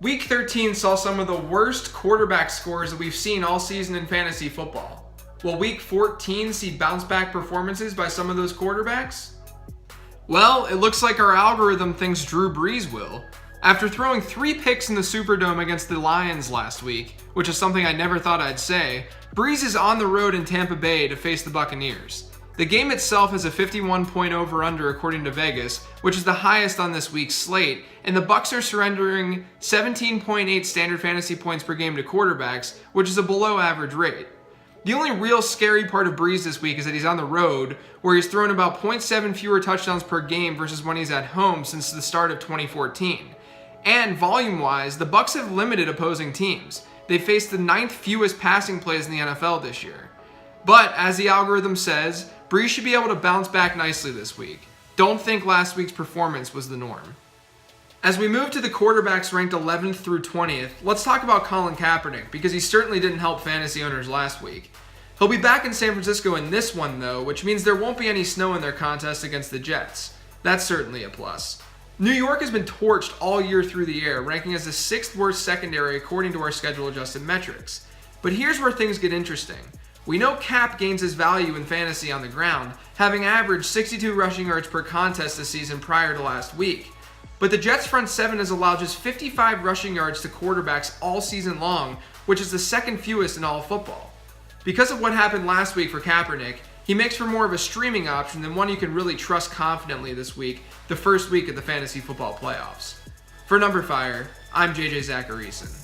Week 13 saw some of the worst quarterback scores that we've seen all season in fantasy football. Will Week 14 see bounce-back performances by some of those quarterbacks? Well, it looks like our algorithm thinks Drew Brees will. After throwing 3 picks in the Superdome against the Lions last week, which is something I never thought I'd say, Brees is on the road in Tampa Bay to face the Buccaneers. The game itself has a 51-point over-under according to Vegas, which is the highest on this week's slate, and the Bucs are surrendering 17.8 standard fantasy points per game to quarterbacks, which is a below-average rate. The only real scary part of Brees this week is that he's on the road, where he's thrown about 0.7 fewer touchdowns per game versus when he's at home since the start of 2014. And volume-wise, the Bucs have limited opposing teams. They faced the 9th fewest passing plays in the NFL this year. But, as the algorithm says, Brees should be able to bounce back nicely this week. Don't think last week's performance was the norm. As we move to the quarterbacks ranked 11th through 20th, let's talk about Colin Kaepernick, because he certainly didn't help fantasy owners last week. He'll be back in San Francisco in this one though, which means there won't be any snow in their contest against the Jets. That's certainly a plus. New York has been torched all year through the air, ranking as the 6th worst secondary according to our schedule-adjusted metrics. But here's where things get interesting. We know Cap gains his value in fantasy on the ground, having averaged 62 rushing yards per contest this season prior to last week. But the Jets' front 7 has allowed just 55 rushing yards to quarterbacks all season long, which is the 2nd fewest in all of football. Because of what happened last week for Kaepernick, he makes for more of a streaming option than one you can really trust confidently this week, the first week of the fantasy football playoffs. For numberFire, I'm JJ Zachariason.